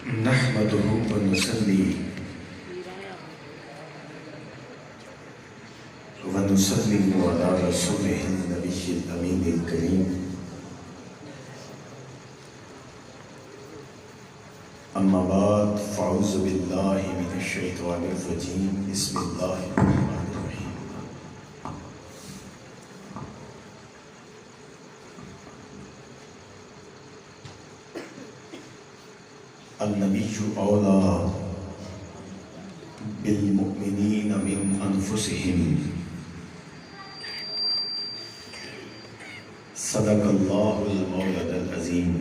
نحمده ونصلي ونسلم على رسوله النبي الأمين الكريم. أما بعد فأعوذ بالله من الشيطان الرجيم. بسم الله الرحمن الرحيم. النبي أولى بالمؤمنين من أنفسهم. صدق الله المولى العظيم.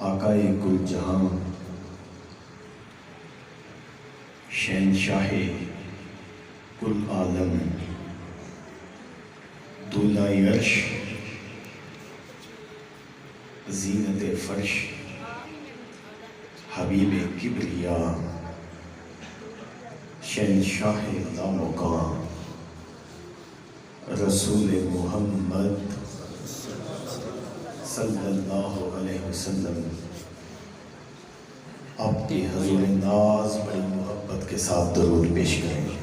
آقائے کل جہاں، شہنشاہ کل عالم، دولہ عرش، زینت فرش، حبیب کبریا، شہنشاہ لامکان، رسول محمد صلی اللہ علیہ وسلم، آپ کے حضور ناز بڑی محبت کے ساتھ درود پیش کریں گے.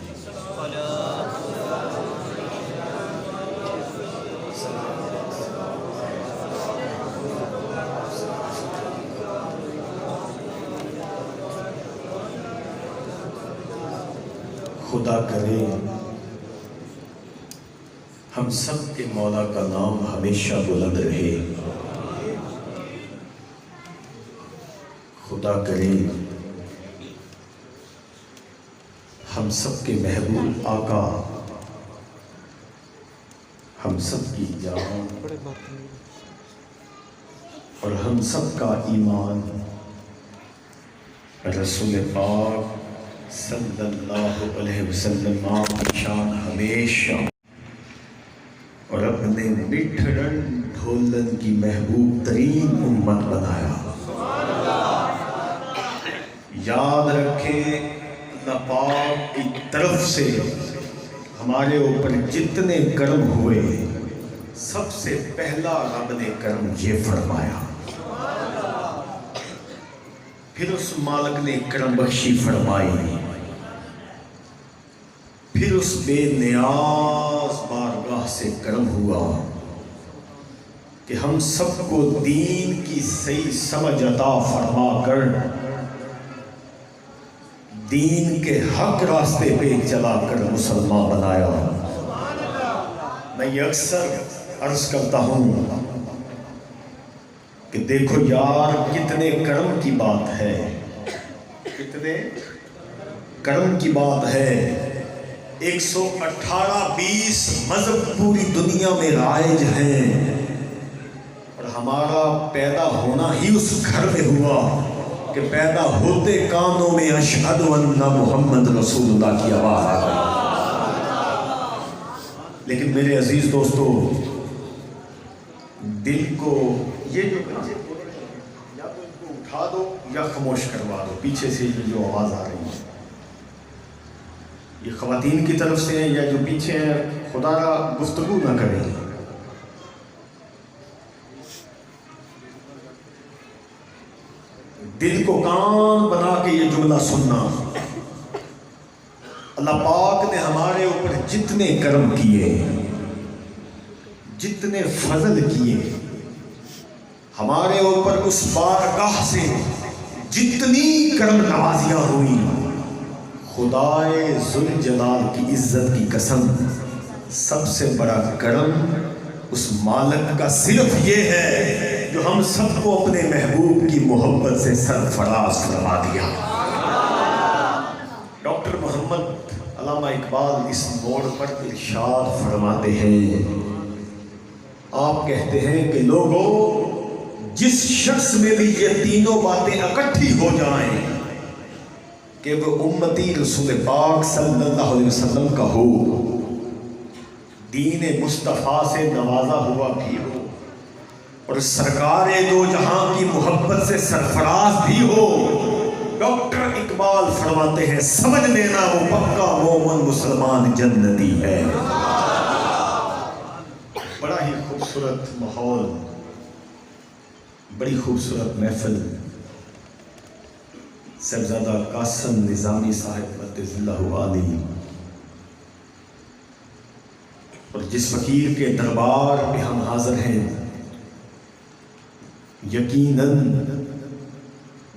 خدا کرے ہم سب کے مولا کا نام ہمیشہ بلند رہے. خدا کرے ہم سب کے محبوب آقا، ہم سب کی جان اور ہم سب کا ایمان رسول پاک صلی اللہ علیہ وسلم آپ کی شان ہمیشہ اور اپنے مٹھڑن ڈھولن کی محبوب ترین امت بنایا. یاد رکھیں اللہ پاک کی طرف سے ہمارے اوپر جتنے کرم ہوئے، سب سے پہلا رب نے کرم یہ فرمایا، پھر اس مالک نے کرم بخشی فرمائی، پھر اس بے نیاز بارگاہ سے کرم ہوا کہ ہم سب کو دین کی صحیح سمجھ عطا فرما کر دین کے حق راستے پہ چلا کر مسلمان بنایا. میں یہ اکثر عرض کرتا ہوں کہ دیکھو یار کتنے کرم کی بات ہے، کتنے کرم کی بات ہے. 118-20 مذہب پوری دنیا میں رائج ہیں اور ہمارا پیدا ہونا ہی اس گھر میں ہوا کہ پیدا ہوتے کانوں میں اشہد ان محمد رسول اللہ کی آواز آ گئی. لیکن میرے عزیز دوستو، دل کو یہ جو بچے بول رہے ہیں یا تو ان کو اٹھا دو یا خاموش کروا دو. پیچھے سے یہ جو آواز آ رہی ہے یہ خواتین کی طرف سے ہیں یا جو پیچھے ہیں، خدا را گفتگو نہ کریں. دل کو کان بنا کے یہ جملہ سننا. اللہ پاک نے ہمارے اوپر جتنے کرم کیے، جتنے فضل کیے، ہمارے اوپر اس بارگاہ سے جتنی کرم نوازیاں ہوئی، خدائے ذوالجلال کی عزت کی قسم سب سے بڑا کرم اس مالک کا صرف یہ ہے جو ہم سب کو اپنے محبوب کی محبت سے سرفراز فرما دیا. ڈاکٹر محمد علامہ اقبال اس موڑ پر ارشاد فرماتے ہیں، آپ کہتے ہیں کہ لوگوں جس شخص میں بھی یہ تینوں باتیں اکٹھی ہو جائیں کہ وہ امتی رسول پاک صلی اللہ علیہ وسلم کا ہو، دین مصطفیٰ سے نوازا ہوا بھی ہو اور سرکار دو جہاں کی محبت سے سرفراز بھی ہو، ڈاکٹر اقبال فرماتے ہیں سمجھ لینا وہ پکا مومن مسلمان جنتی ہے. بڑا ہی خوبصورت ماحول بڑی خوبصورت محفل صاحبزادہ قاسم نظامی صاحب قدس اللہ علیہ اور جس فقیر کے دربار پہ ہم حاضر ہیں، یقیناً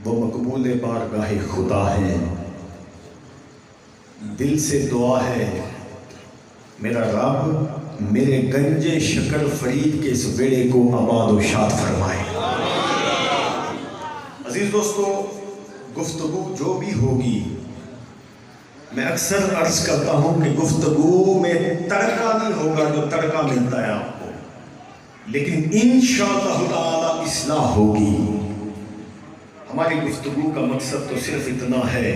وہ مقبول بارگاہ خدا ہے۔ دل سے دعا ہے میرا رب میرے گنج شکر فرید کے اس بیڑے کو آباد و شاد فرمائے۔ عزیز دوستو، گفتگو جو بھی ہوگی، میں اکثر عرض کرتا ہوں کہ گفتگو میں تڑکا نہیں ہوگا جو تڑکا ملتا ہے آپ کو، لیکن انشاءاللہ تعالی اصلاح ہوگی۔ ہماری گفتگو کا مقصد تو صرف اتنا ہے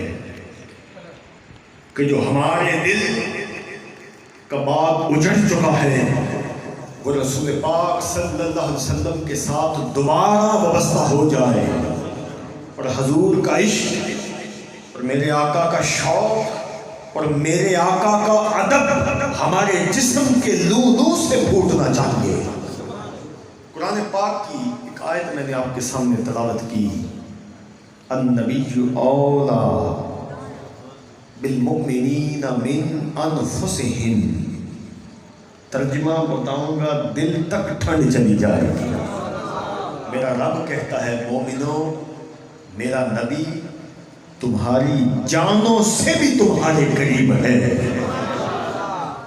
کہ جو ہمارے دل کا باغ اجڑ چکا ہے وہ رسول پاک صلی اللہ علیہ وسلم کے ساتھ دوبارہ وابستہ ہو جائے، اور حضور کا عشق اور میرے آقا کا شوق اور میرے آقا کا ادب ہمارے جسم کے لو سے پھوٹنا چاہیے۔ قرآن پاک کی ایک آیت میں نے آپ کے سامنے تلاوت کی، النبی اولا بالمؤمنین من انفسہم، ترجمہ بتاؤں گا دل تک ٹھنڈ چلی جائے گی۔ میرا رب کہتا ہے مومنوں، میرا نبی تمہاری جانوں سے بھی تمہارے قریب ہے،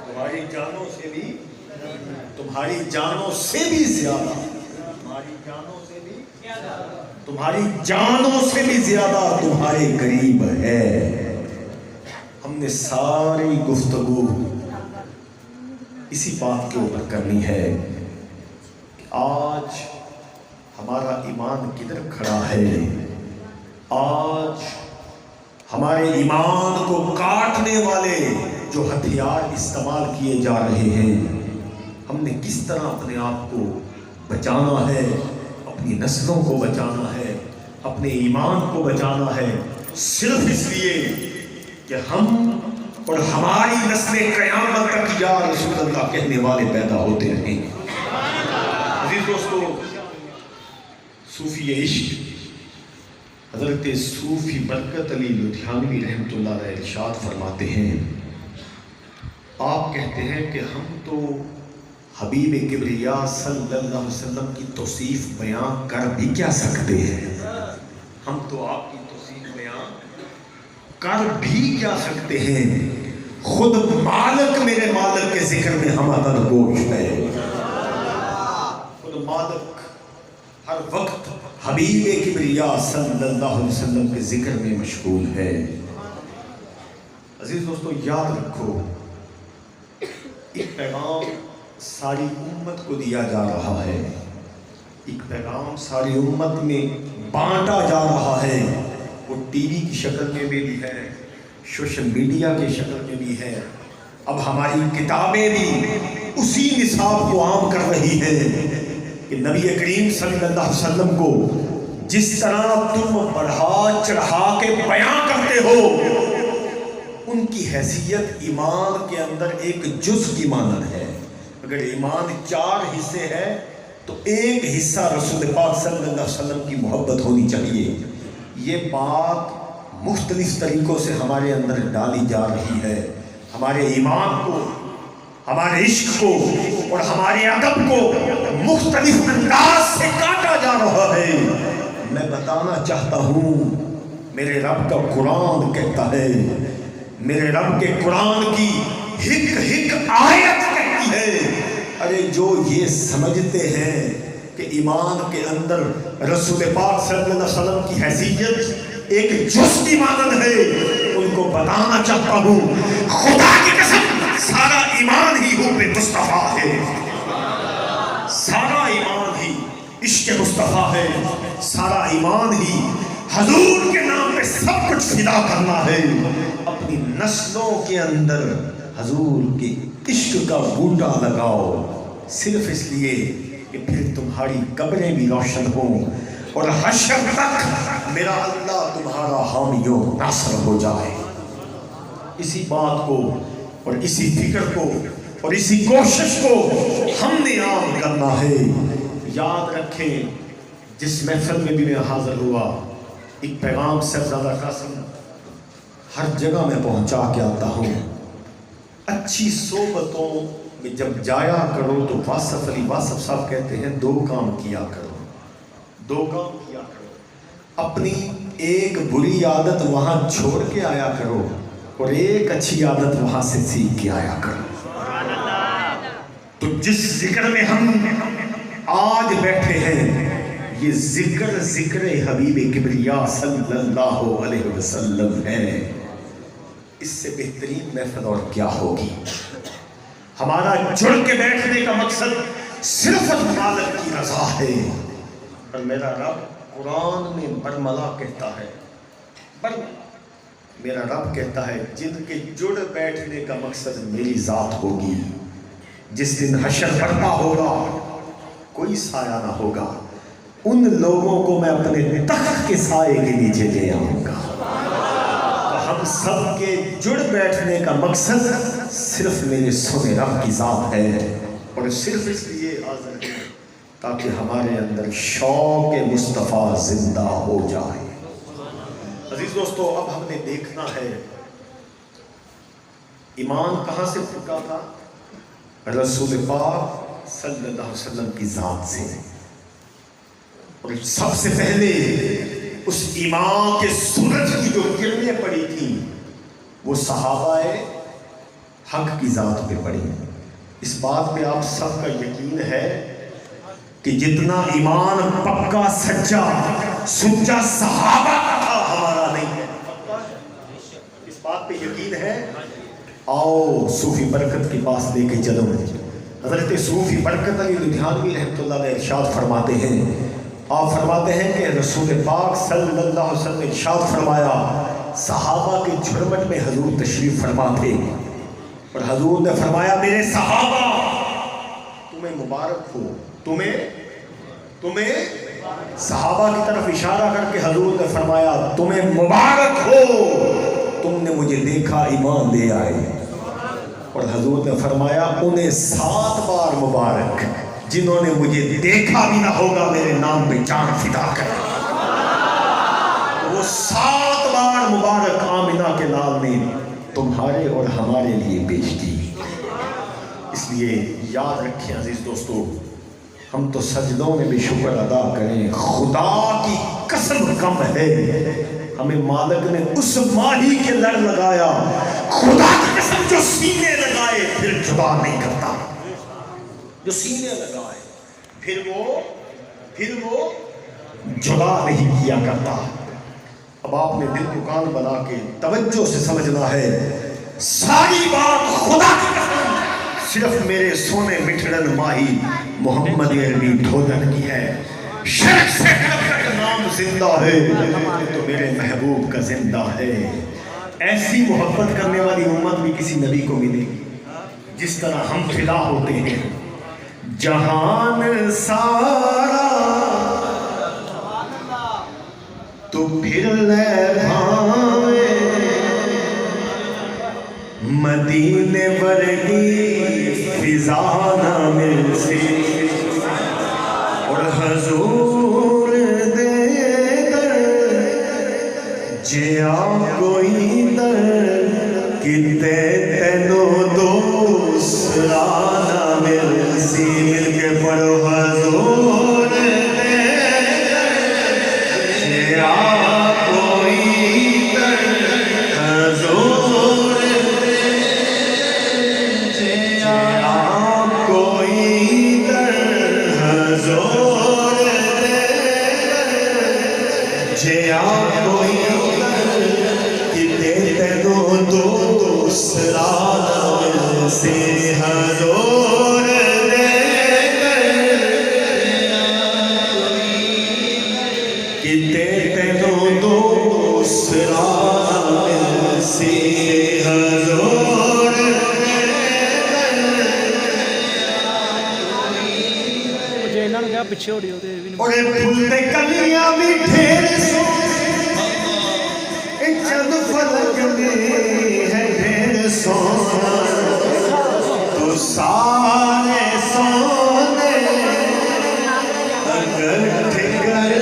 تمہاری جانوں سے بھی، تمہاری جانوں سے بھی زیادہ، تمہاری جانوں سے بھی، تمہاری جانوں سے بھی زیادہ تمہارے قریب ہے۔ ہم نے ساری گفتگو اسی بات کے اوپر کرنی ہے کہ آج ہمارا ایمان کدھر کھڑا ہے، آج ہمارے ایمان کو کاٹنے والے جو ہتھیار استعمال کیے جا رہے ہیں، ہم نے کس طرح اپنے آپ کو بچانا ہے، اپنی نسلوں کو بچانا ہے، اپنے ایمان کو بچانا ہے، صرف اس لیے کہ ہم اور ہماری نسلیں قیامت تک یا رسول اللہ کہنے والے پیدا ہوتے رہیں۔ عزیز دوستو، صوفی عشق حضرت صوفی برکت علی لدھیانوی رحمۃ اللہ علیہ ارشاد فرماتے ہیں، آپ کہتے ہیں کہ ہم تو حبیب کبریا صلی اللہ علیہ وسلم کی توصیف بیان کر بھی کیا سکتے ہیں، ہم تو آپ کی توصیف بیان کر بھی کیا سکتے ہیں، خود مالک میرے مالک کے ذکر میں ہم عدد گوش ہے، خود مالک ہر وقت حبیب کبریا صلی اللہ علیہ وسلم کے ذکر میں مشغول ہے۔ عزیز دوستو، یاد رکھو ایک پیغام ساری امت کو دیا جا رہا ہے، ایک پیغام ساری امت میں بانٹا جا رہا ہے، وہ ٹی وی کی شکل میں بھی ہے، سوشل میڈیا کی شکل میں بھی ہے، اب ہماری کتابیں بھی اسی نصاب کو عام کر رہی ہیں کہ نبی کریم صلی اللہ علیہ وسلم کو جس طرح تم بڑھا چڑھا کے بیان کرتے ہو، ان کی حیثیت ایمان کے اندر ایک جز کی مانند ہے۔ اگر ایمان 4 حصے ہے تو ایک حصہ رسول پاک صلی اللہ علیہ وسلم کی محبت ہونی چاہیے۔ یہ بات مختلف طریقوں سے ہمارے اندر ڈالی جا رہی ہے، ہمارے ایمان کو، ہمارے عشق کو اور ہمارے ادب کو مختلف انداز سے کاٹا جا رہا ہے۔ میں بتانا چاہتا ہوں، میرے رب کا قرآن کہتا ہے، میرے رب کے قرآن کی ہک آیت کہتی ہے، ارے جو یہ سمجھتے ہیں کہ ایمان کے اندر رسول پاک صلی اللہ علیہ وسلم کی حیثیت ایک جز کی مانند ہے، ان کو بتانا چاہتا ہوں خدا کی قسم سارا ایمان ہی حب مصطفیٰ ہے، سارا ایمان ہی عشق مصطفیٰ ہے، سارا ایمان ہی حضور کے نام پہ سب کچھ فدا کرنا ہے۔ اپنی نسلوں کے اندر حضور کے عشق کا بوٹا لگاؤ، صرف اس لیے کہ پھر تمہاری قبریں بھی روشن ہوں اور حشر تک میرا اللہ تمہارا حامی و ناصر ہو جائے۔ اسی بات کو اور اسی فکر کو اور اسی کوشش کو ہم نے عام کرنا ہے۔ یاد رکھیں، جس محفل میں بھی میں حاضر ہوا ایک پیغام صاحبزادہ قاسم ہر جگہ میں پہنچا کے آتا ہوں، اچھی صحبتوں میں جب جایا کرو تو واصف علی واصف صاحب کہتے ہیں دو کام کیا کرو، دو کام کیا کرو، اپنی ایک بری عادت وہاں چھوڑ کے آیا کرو اور ایک اچھی عادت وہاں سے سیکھ کے آیا کرو۔ تو جس ذکر میں ہم آج بیٹھے ہیں یہ ذکر حبیب کبریا صلی اللہ علیہ وسلم ہے، اس سے بہترین محفل اور کیا ہوگی؟ ہمارا جڑ کے بیٹھنے کا مقصد صرف مالک کی رضا ہے، اور میرا رب قرآن میں برملا کہتا ہے، میرا رب کہتا ہے جن کے جڑ بیٹھنے کا مقصد میری ذات ہوگی، جس دن حشر برپا ہوگا کوئی سایہ نہ ہوگا، ان لوگوں کو میں اپنے تخت کے سائے کے نیچے لے آؤں گا۔ تو ہم سب کے جڑ بیٹھنے کا مقصد صرف میرے سونے رب کی ذات ہے، اور صرف اس لیے حاضر ہے تاکہ ہمارے اندر شوق مصطفیٰ زندہ ہو جائے۔ عزیز دوستو، اب ہم نے دیکھنا ہے ایمان کہاں سے پھوٹا تھا؟ رسول پاک صلی اللہ علیہ وسلم کی ذات سے، اور سب سے پہلے اس ایمان کے سورج کی جو کرنیں پڑی تھیں وہ صحابہ حق کی ذات پہ پڑی۔ اس بات پہ آپ سب کا یقین ہے کہ جتنا ایمان پکا سچا سچا صحابہ کا تھا ہمارا نہیں ہے، اس بات پہ یقین ہے؟ آؤ صوفی برکت کے پاس لے کے چلو۔ حضرت صوفی برکت علی لدھیانوی رحمۃ اللہ علیہ ارشاد فرماتے ہیں، آپ فرماتے ہیں کہ رسول پاک صلی اللہ علیہ وسلم نے ارشاد فرمایا، صحابہ کے جھرمٹ میں حضور تشریف فرما تھے، اور حضور نے فرمایا میرے صحابہ تمہیں مبارک ہو، تمہیں صحابہ کی طرف اشارہ کر کے حضور نے فرمایا تمہیں مبارک ہو، تم نے مجھے دیکھا ایمان لے آئے، اور حضور نے فرمایا انہیں 7 بار مبارک جنہوں نے مجھے دیکھا بھی نہ ہوگا میرے نام پہ جان فدا کر۔ وہ 7 بار مبارک آمنہ کے لال نے تمہارے اور ہمارے لیے پیش کی۔ اس لیے یاد رکھیں عزیز دوستو، ہم تو سجدوں میں بھی شکر ادا کریں، خدا کی قسم کم ہے ہمیں مالک نے اس ماہی کے لڑ لگایا، خدا کی قسم جو سینے لگائے پھر جدا نہیں کرتا، جو سینے لگائے پھر وہ جدا نہیں کیا کرتا۔ اب آپ نے دل دکان بنا کے توجہ سے سمجھنا ہے، ساری بات خدا کی قسم صرف میرے سونے مٹھڑن ماہی محمد عربی دھولن کی ہے، شرک سے نام زندہ ہے تو میرے محبوب کا زندہ ہے۔ ایسی محبت کرنے والی امت بھی کسی نبی کو ملے گی جس طرح ہم فدا ہوتے ہیں، جہان سارا تو پھر لے بھاوے، مدینے ورگی فضا نہ مل سی، اور حضور دے در جیا کوئی در کتے تینو دوسرا نہ مل سی، مل کے پڑھو حضور دے در جیا کوئی در، حضور جیا کوئی کتے تینو دوسرا نہ سے، حضور دے کتے تینو دوسرا نہ سے، حضور مجھے انہوں نے کہا پچھے ہو رہی ہوتے اور پھول دے کلیاں بھی ڈھیر چند فلک میں ہے ڈھیر سونا، تو سارے سونے اگر ٹھکر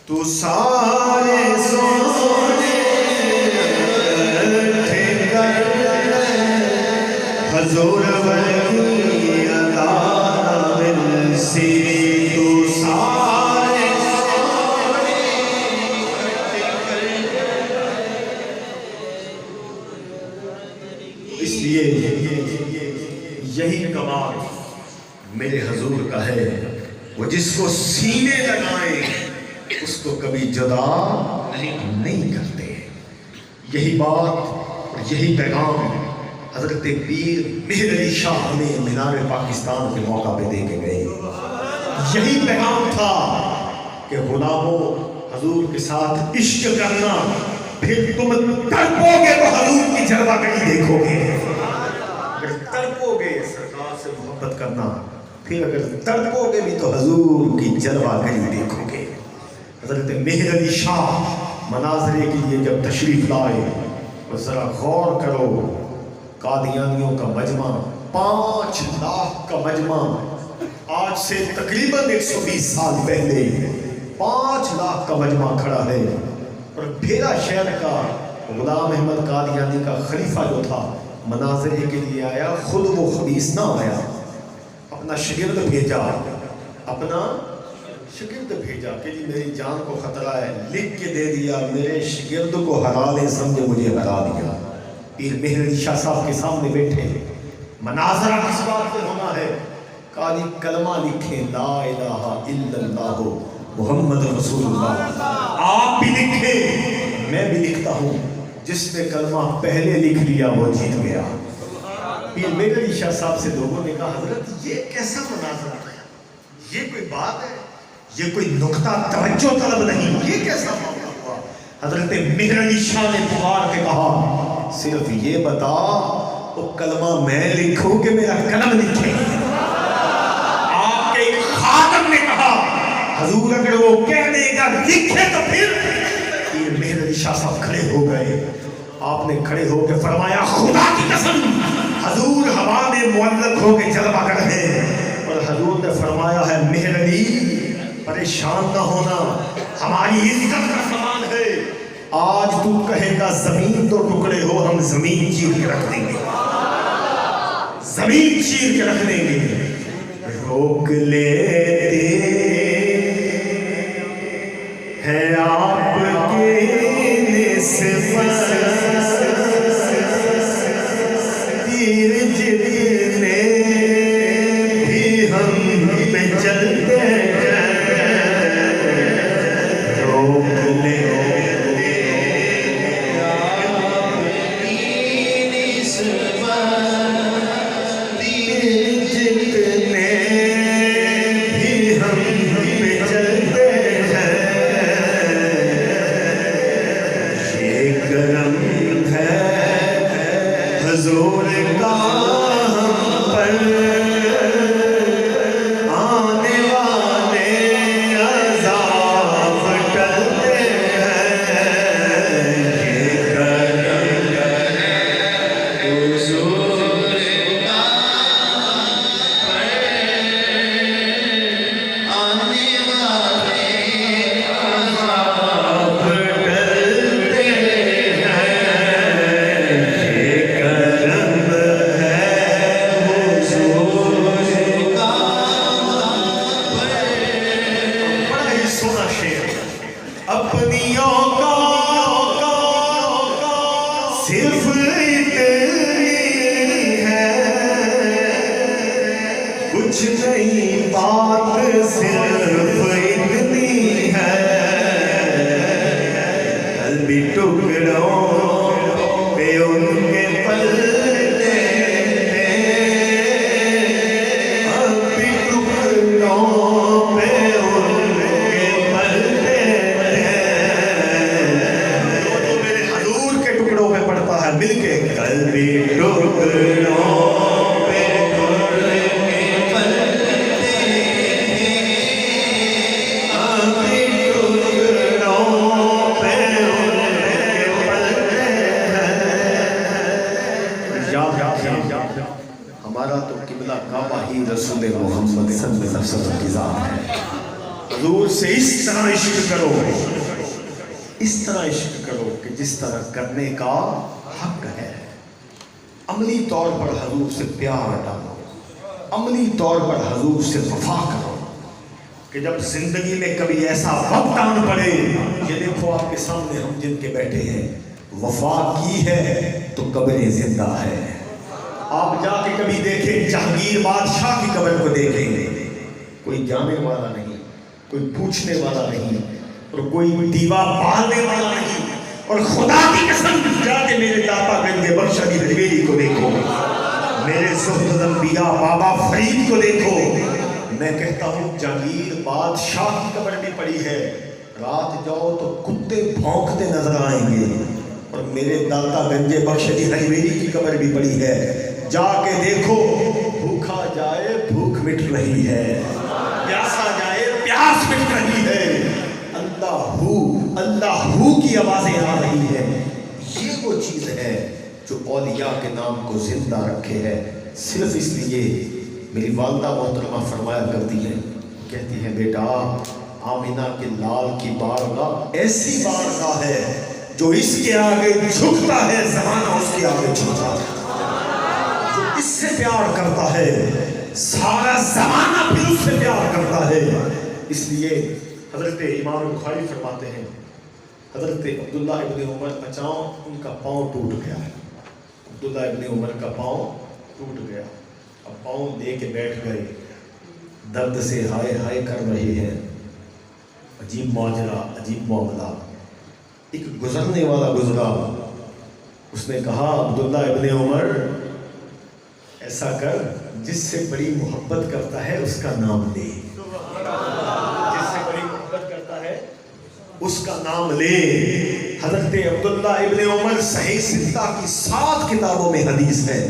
تو سارے سونے کر حضور ولی عطا دل سے تو سارے سونے اس لیے یہی کمال میرے حضور کا ہے، وہ جس کو سینے لگائیں اس کو کبھی جدا نہیں کرتے۔ یہی بات اور یہی پیغام حضرت پیر مہر علی شاہ ہمیں مینار پاکستان کے موقع پہ دے کے گئے۔ یہی پیغام تھا کہ غلاموں، حضور کے ساتھ عشق کرنا، پھر تم تڑپو گے تو حضور کی جلوہ گری دیکھو گے۔ اگر تڑپو گے سرکار سے محبت کرنا، پھر اگر تڑپو گے بھی تو حضور کی جلوہ گری دیکھو گے۔ حضرت مہر علی شاہ مناظرے کے لیے جب تشریف لائے، اور ذرا غور کرو، قادیانیوں کا مجمع 5 لاکھ کا مجمع، آج سے تقریباً 120 سال پہلے 5 لاکھ کا مجمع کھڑا ہے، اور بھیرا شہر کا غلام احمد قادیانی کا خلیفہ جو تھا مناظرے کے لیے آیا، خود وہ خبیث نہ آیا، اپنا شاگرد بھیجا، اپنا شاگرد بھیجا کہ جی میری جان کو خطرہ ہے، لکھ کے دے دیا میرے شاگرد کو ہرا لے، سمجھے مجھے ہرا دیا۔ پیر مہر علی شاہ صاحب کے سامنے بیٹھے، مناظرہ کس بات پہ ہونا ہے؟ قاضی کلمہ لکھیں، لا الہ الا اللہ محمد رسول اللہ۔ آپ بھی لکھیں، میں بھی لکھتا ہوں، جس نے کلمہ پہلے لکھ لیا وہ جیت گیا۔ پیر مہر علی شاہ صاحب سے لوگوں نے کہا حضرت یہ کیسا مناظرہ ہے، یہ کوئی بات ہے، یہ کوئی نقطہ توجہ طلب نہیں، یہ کیسا معاملہ ہوا؟ حضرت مہر علی شاہ نے پکار کے کہا صرف یہ بتا وہ کلمہ میں لکھوں کہ میرا قلم لکھے؟ آپ کے ایک خادم نے کہا حضور اگر وہ کہہ دے گا لکھے تو پھر۔ پیر مہر علی شاہ صاحب کھڑے ہو گئے، آپ نے کھڑے ہو کے فرمایا خدا کی قسم حضور ہوا میں معلق ہو کے جلوہ گر ہے، اور حضور نے فرمایا ہے مہر علی پریشان نہ ہونا، ہماری عزت کا سامان ہے، آج تو کہے گا زمین تو ٹکڑے ہو، ہم زمین چیر کے رکھ دیں گے، زمین چیر کے رکھ دیں گے۔ روک لیتے ہیں آپ کے نسبت تیر جتنے بھی ہم پہ چلتے ہیں، روک لیتے آپ کی نسبت تیر جتنے بھی ہم پہ چلتے ہیں، یہ کرم ہے حضور کا ہم پر، آنے والے عذاب ٹلتے ہیں، یہ کرم ہے حضور کا ہم پر، آنے والے عذاب ٹلتے ہیں، یہ کرم ہے حضور کا ہم پر۔ بڑا ہی سونا شعر، اپنی اوقات صرف اتنی ہے، کچھ نہیں بات صرف اتنی ہے، قلبی ٹکڑوں پہ ان کے پلتے ہیں، قلبی ٹکڑوں پہ ان کے پلتے ہیں، جو میرے حضور کے ٹکڑوں پہ پڑتا ہے مل کے، قلبی ٹکڑوں پہ ان کے پلتے ہیں، قلبی ٹکڑوں پہ ان کے پلتے ہیں۔ یاد رکھیں ہمارا تو قبلہ کعبہ ہی رسول محمد صلی اللہ علیہ وسلم کی ذات ہے۔ حضور سے اس طرح عشق کرو، اس طرح عشق کرو کہ جس طرح کرنے کا حق ہے۔ عملی طور پر حضور سے پیار ڈالو، عملی طور پر حضور سے وفا کرو کہ جب زندگی میں کبھی ایسا وقت آن پڑے، یہ دیکھو آپ کے سامنے ہم جن کے بیٹھے ہیں، وفا کی ہے تو قبر زندہ ہے۔ آپ جا کے کبھی دیکھیں جہانگیر بادشاہ کی قبر کو دیکھیں گے، کوئی جانے والا نہیں، کوئی پوچھنے والا نہیں، اور کوئی دیوا پالنے والا نہیں، اور خدا کی قسم جا کے میرے داتا گنج بخش علی حجویری کو دیکھو، میرے زہد الانبیاء بابا فرید کو دیکھو۔ میں کہتا ہوں جہانگیر بادشاہ کی قبر بھی پڑی ہے، رات جاؤ تو کتے بھونکتے نظر آئیں گے، اور میرے داتا گنج بخش علی حجویری کی قبر بھی پڑی ہے، جا کے دیکھو، بھوکا جائے بھوک مٹ رہی ہے، پیاسا جائے پیاس مٹ رہی ہے، اللہ ہو کی آوازیں آ رہی ہے۔ یہ وہ چیز ہے جو اولیاء کے نام کو زندہ رکھے ہے۔ صرف اس لیے میری والدہ محترمہ فرمایا کرتی ہے، کہتی ہے بیٹا آمینہ کے لال کی بارگاہ ایسی بارگاہ ہے جو اس کے آگے جھکتا ہے زمانہ اس کے آگے جھکتا ہے، جو اس سے پیار کرتا ہے سارا زمانہ بھی اس سے پیار کرتا ہے۔ اس لیے حضرت امام بخاری فرماتے ہیں، حضرت عبداللہ ابن عمر اچانک ان کا پاؤں ٹوٹ گیا ہے، عبداللہ ابن عمر کا پاؤں ٹوٹ گیا، اب پاؤں لے کے بیٹھ گئے، درد سے ہائے ہائے کر رہے ہیں۔ عجیب ماجرا، عجیب معاملہ، ایک گزرنے والا گزرا، اس نے کہا عبداللہ ابن عمر ایسا کر، جس سے بڑی محبت کرتا ہے اس کا نام لے، جس سے بڑی محبت کرتا ہے اس کا نام لے۔ حضرت عبداللہ ابن عمر صحیح ستہ کی 7 کتابوں میں حدیث ہے،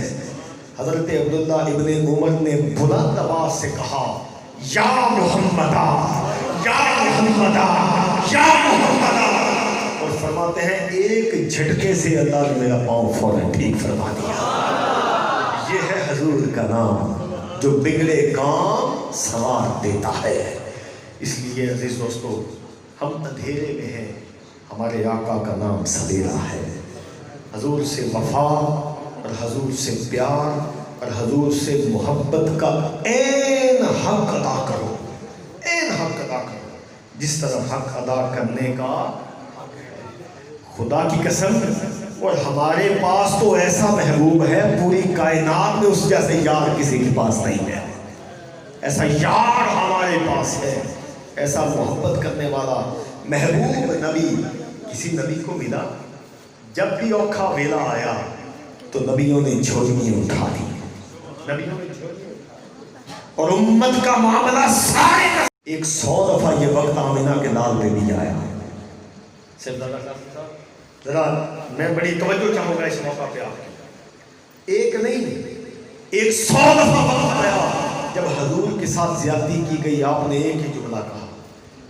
حضرت عبداللہ ابن عمر نے بلند آواز سے کہا یا محمدہ یا محمدہ یا محمدہ، اور فرماتے ہیں ایک جھٹکے سے اللہ نے میرا پاؤں فوراً ٹھیک فرما دیا۔ یہ ہے حضور کا نام جو بگڑے کام سنوار دیتا ہے۔ اس لیے عزیز دوستو، ہم اندھیرے میں ہیں، ہمارے آقا کا نام سویرا ہے۔ حضور سے وفا اور حضور سے پیار اور حضور سے محبت کا عین حق ادا کرو، عین حق ادا کرو، جس طرح حق ادا کرنے کا خدا کی قسم۔ اور ہمارے پاس تو ایسا محبوب ہے، پوری کائنات میں اس جیسے یار کسی کے پاس نہیں ہے، ایسا یار ہمارے پاس ہے، ایسا محبت کرنے والا محبوب نبی کسی نبی کو ملا؟ جب بھی اوکھا ویلا آیا تو نبیوں نے جھولیاں اٹھا دی، نبیوں نے جھولیاں اٹھا، اور امت کا معاملہ سارے کا 100 دفعہ یہ وقت آمینہ کے لال پہ بھی آیا۔ ذرا میں بڑی توجہ چاہوں گا اس موقع پہ آپ کی، ایک نہیں 100 دفعہ وقت آیا جب حضور کے ساتھ زیادتی کی گئی، آپ نے ایک ہی جملہ کہا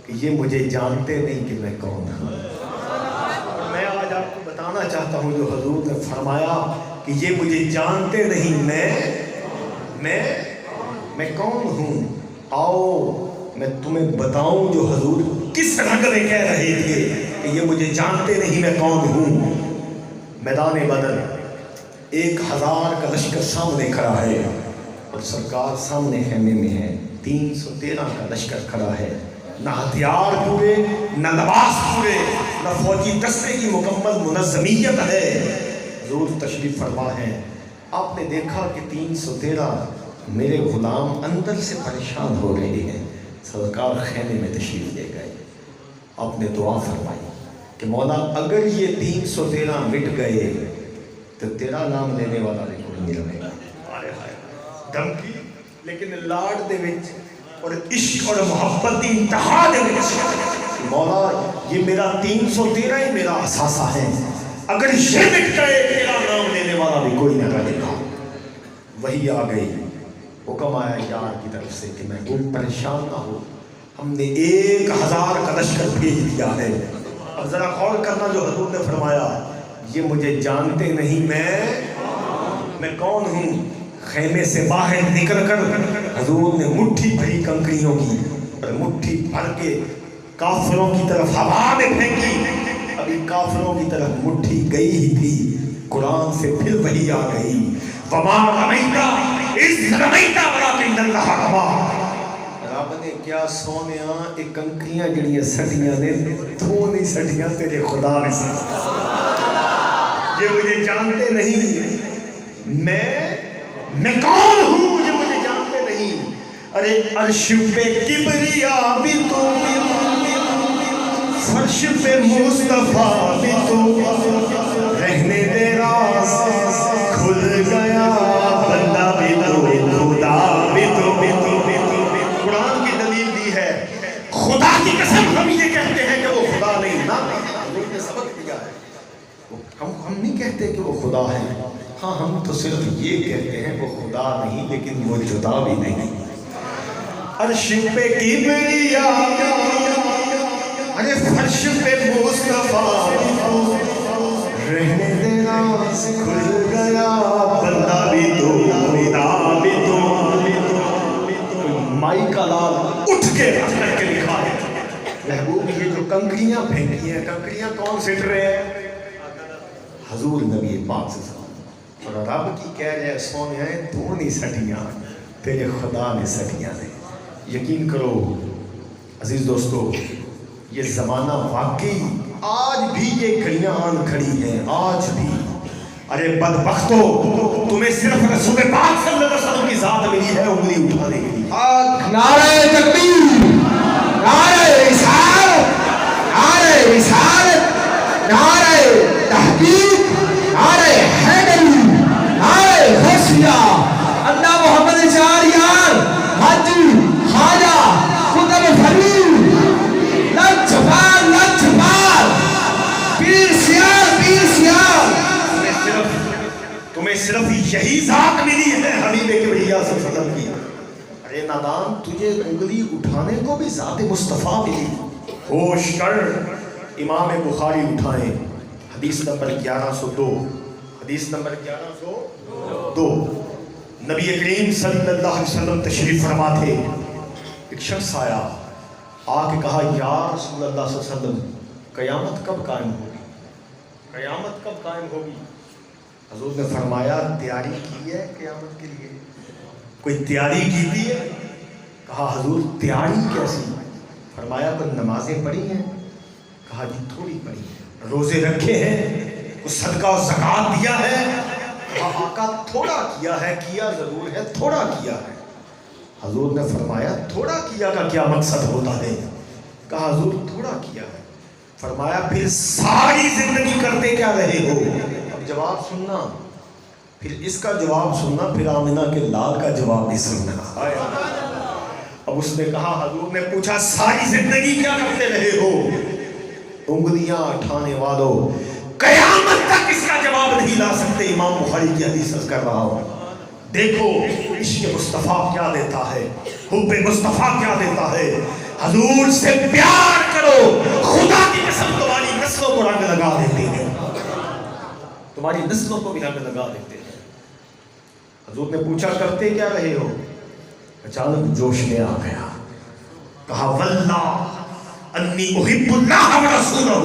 کہ یہ مجھے جانتے نہیں کہ میں کون ہوں۔ اور میں آج آپ کو بتانا چاہتا ہوں جو حضور نے فرمایا کہ یہ مجھے جانتے نہیں میں کون ہوں، آؤ میں تمہیں بتاؤں جو حضور کس رنگ میں کہہ رہے تھے کہ یہ مجھے جانتے نہیں میں کون ہوں۔ میدان بدر 1000 کا لشکر سامنے کھڑا ہے اور سرکار سامنے خیمے میں ہے، 313 کا لشکر کھڑا ہے، نہ ہتھیار پورے، نہ لباس پورے، نہ فوجی دستے کی مکمل منظمیت ہے۔ حضور تشریف فرما ہے، آپ نے دیکھا کہ 313 میرے غلام اندر سے پریشان ہو رہے ہیں، سرکار خیمے میں تشریف لے گئے، آپ نے دعا فرمائی کہ مولا اگر یہ 313 مٹ گئے تو تیرا نام لینے والا بھی کوئی نہیں رہے گا۔ دھمکی لیکن لاڈ دے وچ اور عشق اور محبت کی انتہا دے وچ، مولا یہ میرا 313 ہی میرا اثاثہ ہے، اگر یہ مٹ گئے تیرا نام لینے والا بھی کوئی نہ رہے گا۔ وہی آ گئی، حکم آیا یار کی طرف سے کہ محبوب پریشان نہ ہو، ہم نے 1000 کا لشکر بھیج دیا ہے۔ اب ذرا غور کرنا جو حضور نے فرمایا، یہ مجھے جانتے نہیں میں کون ہوں۔ خیمے سے باہر نکل کر حضور نے مٹھی بھری کنکریوں کی اور مٹھی بھر کے کافروں کی طرف ہوا میں پھینکی. ابھی کافروں کی طرف مٹھی گئی ہی تھی, قرآن سے پھر وہی آ گئی, وما رمیت اذ رمیت ولکن اللہ رمی. رب نے کیا سونیا ایک کنکریاں جڑیاں سٹیاں نے تو نہیں سٹیاں تیرے خدا نے سٹیاں. یہ مجھے جانتے نہیں, میں کون ہوں مجھے جانتے نہیں. ارے عرش پہ کبریا بھی تو, فرش پہ مصطفیٰ بھی تو, رہنے دے راز کھل گیا بندہ بھی تو, خدا بھی تو. قرآن کی دلیل دی ہے, خدا کی قسم ہم یہ کہتے ہیں کہ وہ خدا نہیں. نہ حضور نے سبق دیا ہے, ہم نہیں کہتے کہ وہ خدا ہے. ہاں ہم تو صرف یہ کہتے ہیں وہ خدا نہیں لیکن وہ جدا بھی نہیں. عرش پہ کبریا, ارے فرش پہ مصطفیٰ, رہنے دے راز کھل گیا بندہ بھی تو, خدا بھی تو. مائی کا لال اٹھ کے رکھ کر کے لکھا ہے, محبوب یہ جو کنکریاں پھینکی ہیں, کنکریاں کون سٹ رہے ہیں؟ حضور نبی پاک سے. اور رب کی کہہ رہے ہیں سونے ہیں تو نہیں سٹیاں, تیرے خدا نے سٹیاں نے. یقین کرو عزیز دوستو, یہ زمانہ واقعی آج بھی یہ گھڑیاں آن کھڑی ہیں, آج بھی. ارے بدبختو, تمہیں صرف رسول پاک صلی اللہ علیہ وسلم کی ذات ملی ہے انگلی اٹھانے کے لیے. نعرہ تکبیر, نعرہ رسالت, نعرہ رسالت, نعرہ تحقیق, نعرہ حیدری, نعرہ غوثیہ, اللہ محمد چار یار, حاجی خواجہ قطب فرید, لجبال لجبال, پیر سیال پیر سیال. تمہیں صرف یہی ذات ملی ہے حبیب کبریا صلی اللہ علیہ وسلم کی. ارے نادان, تجھے انگلی اٹھانے کو بھی ذات مصطفیٰ ملی. ہوش کر, امام بخاری اٹھائیں حدیث نمبر 1102, حدیث نمبر 1102. نبی کریم صلی اللہ علیہ وسلم تشریف فرما تھے. ایک شخص آیا, آ کے کہا یا رسول اللہ صلی اللہ علیہ وسلم قیامت کب قائم ہوگی, قیامت کب قائم ہوگی؟ حضور نے فرمایا تیاری کی ہے قیامت کے لیے, کوئی تیاری کی تھی ہے؟ کہا حضور تیاری کیسی؟ فرمایا کوئی نمازیں پڑھی ہیں؟ کہا جی تھوڑی پڑھی ہیں. روزے رکھے ہیں؟ کچھ صدقہ و زکوٰۃ دیا ہے؟ کہا آقا تھوڑا کیا ہے. کیا ضرور ہے, تھوڑا کیا ہے. حضور نے فرمایا تھوڑا کیا کا کیا مقصد ہوتا ہے؟ کہا حضور تھوڑا کیا ہے. فرمایا پھر ساری زندگی کرتے کیا رہے ہو؟ اب جواب سننا, پھر اس کا جواب سننا, پھر آمنہ کے لال کا جواب بھی سننا. اب اس نے کہا, حضور نے پوچھا ساری زندگی کیا کرتے رہے ہو؟ انگلیاں اٹھانے والوں قیامت تک اس کا جواب نہیں لا سکتے. امام بخاری کی حدیث کر رہا ہوں. دیکھو عشق مصطفیٰ کیا دیتا ہے, حب مصطفیٰ کیا دیتا ہے. حضور سے پیار کرو, خدا کی قسم تمہاری نسلوں کو رنگ لگا دیتے ہیں, تمہاری نسلوں کو بھی رنگ لگا دیتے ہیں. حضور نے پوچھا کرتے کیا رہے ہو؟ اچانک جوش میں آ گیا, کہا واللہ انی احب اللہ و رسولہ,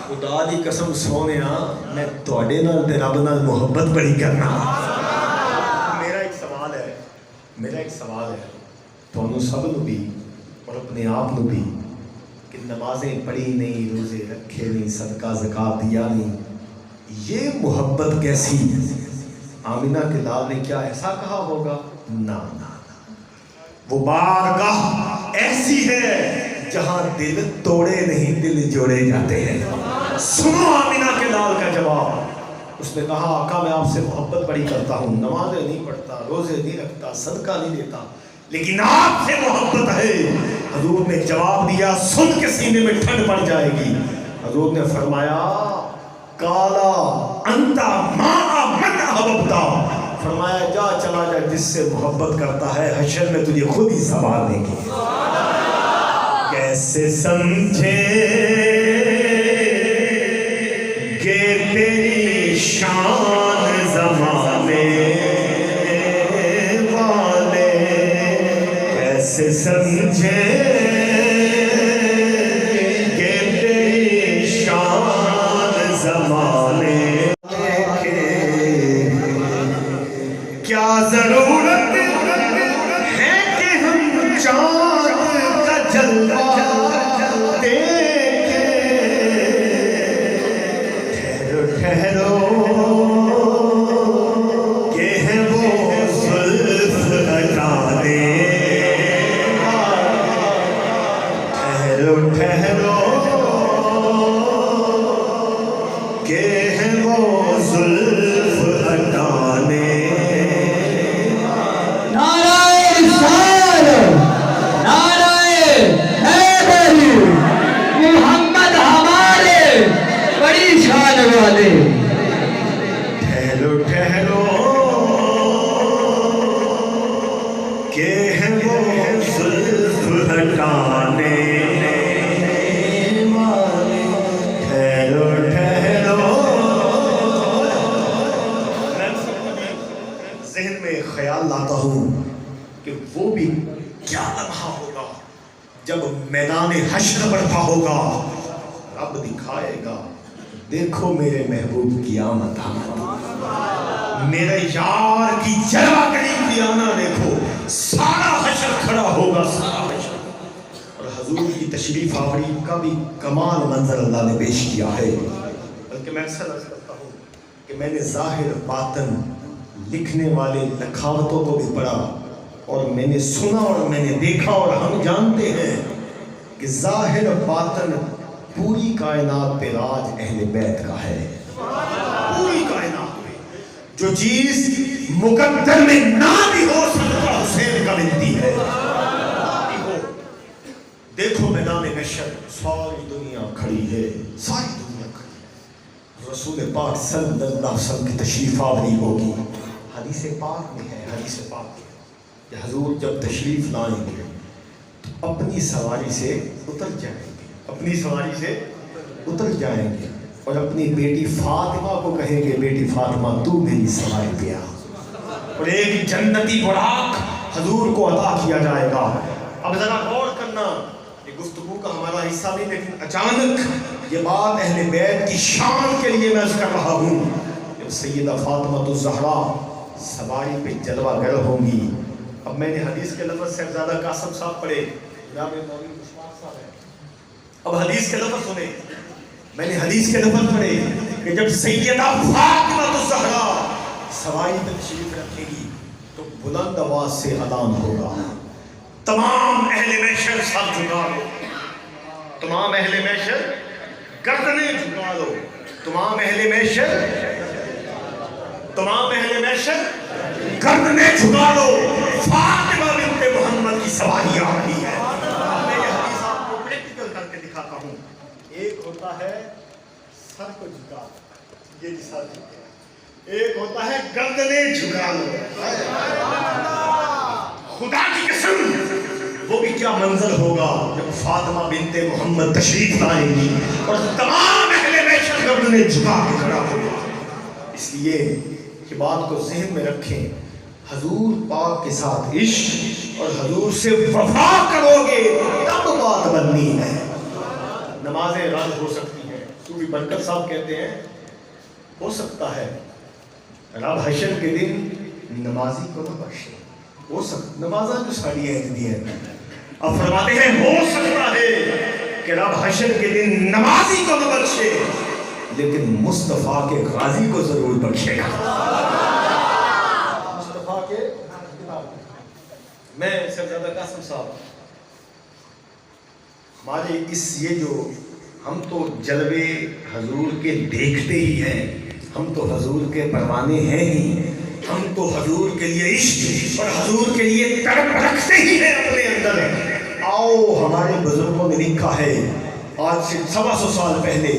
خدا دی قسم سونیا میں تواڈے نال تے رب نال محبت بڑی کرنا. میرا ایک سوال ہے تھانوں سب نو بھی اور اپنے آپ نو بھی, کہ نمازیں پڑھی نہیں, روزے رکھے نہیں, صدقہ زکوٰۃ دیا نہیں, یہ محبت کیسی؟ آمینہ کے لال نے کیا ایسا کہا ہوگا؟ نا نا نا, وہ بارگاہ ایسی ہے جہاں دل توڑے نہیں دل جوڑے جاتے ہیں. سنو آمینہ کے لال کا جواب. اس نے کہا آقا میں آپ سے محبت بڑی کرتا ہوں, نمازیں نہیں پڑھتا, روزے نہیں رکھتا, صدقہ نہیں دیتا, لیکن آپ سے محبت ہے. حضور نے جواب دیا, سن کے سینے میں ٹھنڈ پڑ جائے گی. حضور نے فرمایا کالا انتا ما من احببتا, فرمایا جا چلا جا, جس سے محبت کرتا ہے حشر میں تجھے خود ہی سنبھال دیں گے. کیسے سمجھے کہ تیری شان زمانے والے, کیسے کیسے سمجھے کہ بے شان زمانے کے کیا ضرورت ہے کہ ہم چاند کا جلوہ دیکھیں. ٹھہرو ٹھہرو کہ ہے وہ زلف ہٹانے. ٹھہرو ٹھہرو کہ ہے وہ زلف ہٹانے. محمد ہمارے بڑی شان والے. ٹھہرو ٹھہرو کہ ہے وہ زلف ہٹانے. ٹھہرو ٹھہرو. ذہن میں خیال لاتا ہوں کہ وہ بھی کیا لمحہ ہوگا جب میدان حشر برپا ہوگا. رب دکھائے گا دیکھو میرے محبوب کی آمد آمد. میرے یار کی جلوہ گری کی آنا دیکھو. سارا حشر کھڑا ہوگا سارا حشر. اور حضور کی تشریف آوری کا بھی کمال منظر اللہ نے پیش کیا ہے. بلکہ میں اکثر عرض کرتا ہوں کہ میں نے ظاہر باطن لکھنے والے لکھاوتوں کو بھی پڑھا اور میں نے سنا اور میں نے دیکھا اور ہم جانتے ہیں کہ ظاہر باطن پوری کائنات پہ راج اہل بیت کا ہے. پوری کائنات میں جو چیز مقدر میں نہ بھی ہو سکتا حسین کا ملتی ہے. دیکھو میدان محشر ساری دنیا کھڑی ہے. ساری دنیا کھڑی ہے. رسول پاک صلی اللہ علیہ وسلم کی تشریف آوری ہوگی. حدیث پاک میں ہے. حدیث پاک میں کہ حضور جب تشریف لائیں گے تو اپنی سواری سے اتر جائیں گے. اپنی سواری سے اتر جائیں گے اور اپنی بیٹی فاطمہ کو کہیں گے بیٹی فاطمہ تو میری سواری پہ آ. اور ایک جنتی براق حضور کو عطا کیا جائے گا. اب ذرا غور کرنا، یہ گفتگو کا ہمارا حصہ نہیں لیکن اچانک یہ بات اہل بیت کی شان کے لیے میں کر رہا ہوں. جب سیدہ فاطمہ الزہرا سواری پہ جلوہ گر ہوں گی. اب میں نے حدیث کے لفظ صاحبزادہ قاسم صاحب پڑھے. جناب مولوی مشتاق صاحب ہیں. اب حدیث کے لفظ سنیں. میں نے حدیث کے لفظ پڑھے کہ جب سیدہ فاطمہ الزہرا سواری پہ تشریف رکھے گی تو بلند آواز سے اعلان ہوگا تمام اہل محشر سر جھکا لو. تمام اہل محشر گردنیں جھکا لو. تمام اہل محشر گردنیں جھکا لو. فاطمہ بنت محمد کی سواری آ رہی ہے. میں یہ حدیث آپ کو پریکٹیکل کر کے دکھاتا ہوں. ایک ہوتا ہے سر کو جھکا لو، یہ جی سر جھکا. ایک ہوتا ہے گردنیں جھکا لو. خدا کی قسم وہ بھی کیا منظر ہوگا جب فاطمہ بنت محمد تشریف لائیں گی اور تمام اہل محشر گردنیں جھکا کے کھڑا ہوگا. اس لیے کہ بات کو ذہن میں رکھیں. حضور پاک کے ساتھ عشق اور حضور سے وفا کرو گے تب بات بننی ہے. نمازیں رد ہو سکتی ہیں. صوفی برکت صاحب کہتے ہیں ہو سکتا ہے رب حشر کے دن نمازی کو نہ بخشے. ہو سکتا نمازاں جو ساری ہیں. اب فرماتے ہیں ہو سکتا ہے کہ رب حشر کے دن نمازی کو نہ بخشے لیکن مصطفیٰ کے غازی کو ضرور بخشے گا. مصطفیٰ کے میں صاحبزادہ قاسم صاحب ہمارے اس یہ جو ہم تو جلوے حضور کے دیکھتے ہی ہیں. ہم تو حضور کے پروانے ہیں ہی. ہم تو حضور کے لیے عشق اور حضور کے لیے تڑپ رکھتے ہی ہیں اپنے اندر. آؤ ہمارے بزرگوں نے لکھا ہے آج سے 125 سال پہلے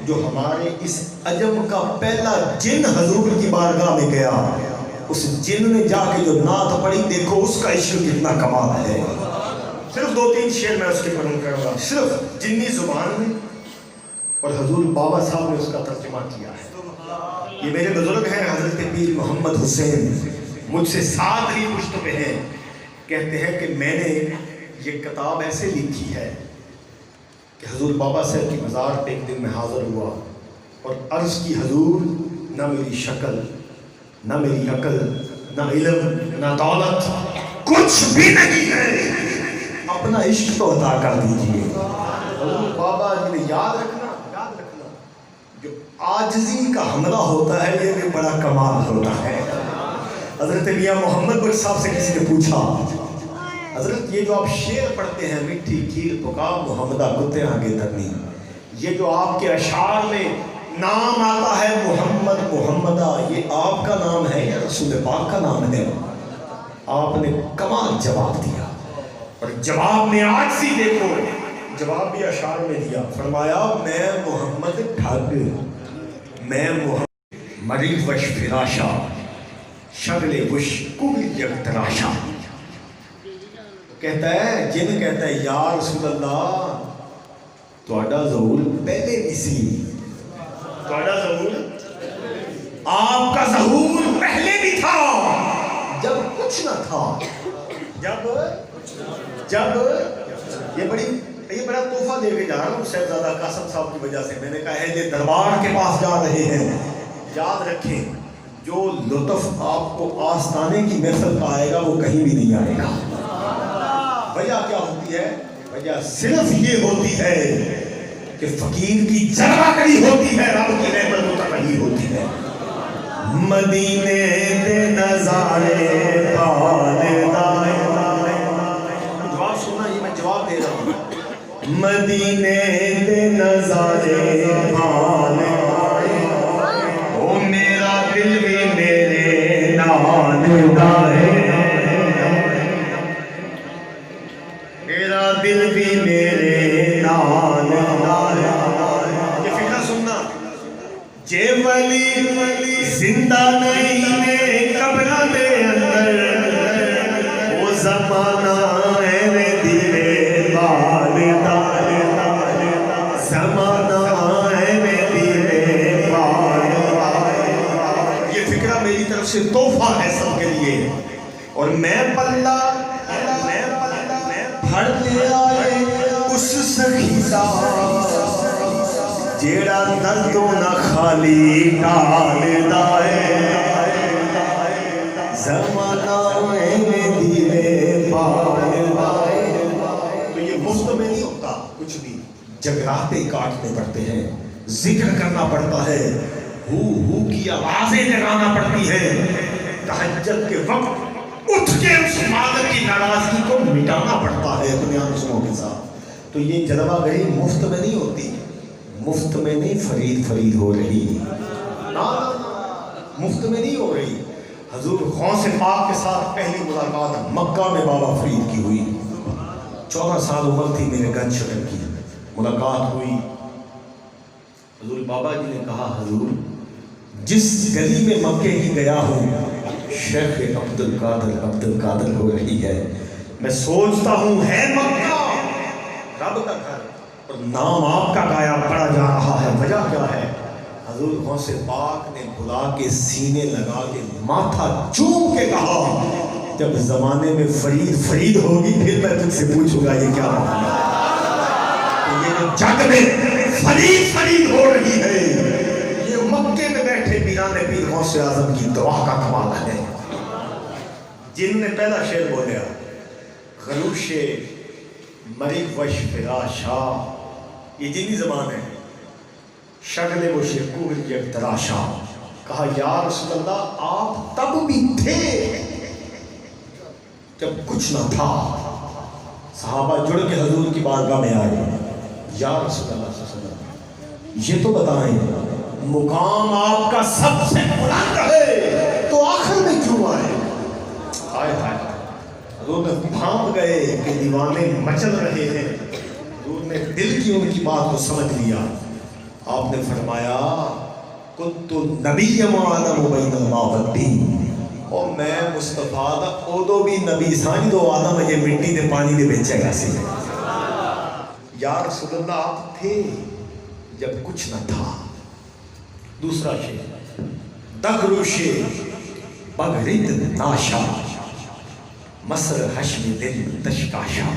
جو ہمارے اس عجم کا پہلا جن حضور کی بارگاہ میں گیا اس جن نے جا کے جو نعت پڑھی دیکھو اس کا عشق کتنا کمال ہے. صرف 2-3 شعر میں اس کے پڑھوں کروں گا صرف جنی زبان میں اور حضور بابا صاحب نے اس کا ترجمہ کیا ہے. یہ میرے بزرگ ہیں حضرت پیر محمد حسین مجھ سے 7 پشت پہ ہیں. کہتے ہیں کہ میں نے یہ کتاب ایسے لکھی ہے کہ حضور بابا صاحب کی مزار پہ ایک دن میں حاضر ہوا اور عرض کی حضور نہ میری شکل نہ میری عقل نہ علم نہ دولت کچھ بھی نہیں ہے، اپنا عشق تو عطا کر دیجئے۔ حضور بابا جی نے یاد رکھنا جو عاجزی کا حملہ ہوتا ہے یہ بھی بڑا کمال ہوتا ہے۔ حضرت میاں محمد بخش صاحب سے کسی نے پوچھا حضرت یہ جو آپ شعر پڑھتے ہیں مٹھی کھیر پکا محمدہ کتے آگے دھرنی، یہ جو آپ کے اشعار میں نام آتا ہے محمد محمدہ، یہ آپ کا نام ہے یا رسول پاک کا نام ہے؟ آپ نے کمال جواب دیا، اور جواب میں عاجزی دیکھو، جواب بھی اشعار میں دیا، فرمایا میں محمد ٹھگ، میں محمد مریض وش فراشا شغل وش کل یک تراشا۔ کہتا ہے جن کہتا ہے یا رسول اللہ تہاڈا ظہور پہلے بھی سی، تہاڈا ظہور آپ کا ظہور پہلے بھی تھا جب کچھ نہ تھا، جب یہ بڑا تحفہ دے کے جا رہا ہوں صاحبزادہ قاسم صاحب کی وجہ سے۔ میں نے کہا اہل دربار کے پاس جا رہے ہیں، یاد رکھیں جو لطف آپ کو آستانے کی محفل کا آئے گا وہ کہیں بھی نہیں آئے گا۔ وجہ کیا ہوتی ہے؟ وجہ صرف یہ ہوتی ہے کہ فقیر کی جلوہ کری ہوتی ہے، رب کی نعمت متقی ہوتی ہے۔ مدینے دے نظارے پالدائے، جواب سننا، یہ میں جواب دے رہا ہوں۔ مدینے دے نظارے پالدائے، او میرا دل بھی میرے نالدائے، میرا دل بھی میرے نال دائے۔ یہ فکرہ سننا، جے ولی زندہ نہیں ہے قبرہ دے اندر، وہ زمانہ ہے میں دیوے بال دائے، زمانہ ہے میں دیوے بال دائے۔ یہ فکرہ میری طرف سے تحفہ ہے سب کے لیے، اور میں پلہ پھڑ لے آئے اس سخی دا جیڑا دردوں نہ خالی ٹال دائے، زمانہ میں دیوے پال دائے۔ تو یہ مفت میں نہیں ہوتا کچھ بھی، جگراتے کاٹنے پڑتے ہیں، ذکر کرنا پڑتا ہے، ہو کی آوازیں لگانا پڑتی ہے، تہجد کے وقت اٹھ کے اس مالک کی ناراضگی کو مٹانا پڑتا ہے اپنے آنسوؤں کے ساتھ۔ تو یہ جلوہ گری مفت میں نہیں ہوتی، مفت میں نہیں فرید ہو رہی، مفت میں نہیں ہو رہی۔ حضور غوث پاک کے ساتھ پہلی ملاقات مکہ میں بابا فرید کی ہوئی، 14 سال عمر تھی میرے گنج شکر کی، ملاقات ہوئی۔ حضور بابا جی نے کہا حضور جس گلی میں مکے کی گیا ہوں شیخ عبد القادر ہو رہی ہے، میں سوچتا ہوں ہے مکہ رب کا گھر اور نام آپ کا گایا پڑا جا رہا ہے، وجہ کیا ہے؟ حضور غوث پاک نے بلا کے سینے لگا کے ماتھا چوم کے کہا جب زمانے میں فرید ہوگی پھر میں تجھ سے پوچھوں گا یہ کیا معاملہ ہے۔ یہ جو جگ میں فرید ہو رہی ہے، یہ مکے میں بیٹھے میران پیر غوث اعظم کی دعا کا کمال ہے۔ جن نے پہلا شعر بولیا غلوش مریغ وش فراشا، یہ جنی زبان ہے، شغل و شکوہ یک تراشا، کہا یا رسول اللہ آپ تب بھی تھے جب کچھ نہ تھا۔ صحابہ جڑ کے حضور کی بارگاہ میں آئے، یا رسول اللہ صلی اللہ علیہ وسلم یہ تو بتائیں مقام آپ کا سب سے بلند ہے تو آخر میں کیوں آئے؟ آئے حضور نے بھانپ گئے کہ دیوانے مچل رہے ہیں، حضور نے دل کی ان کی بات کو سمجھ لیا۔ آپ نے فرمایا کنت نبی معلم بین اللہ والدین، اور میں مصطفیٰ دا اودو بھی نبی سانی دو آدم یہ مٹی دے پانی دے بیچے گا سی۔ یا رسول اللہ آپ تھے جب کچھ نہ تھا۔ دوسرا شعر دغروش بغرد ناشا مصر حشم دل تشکاشا،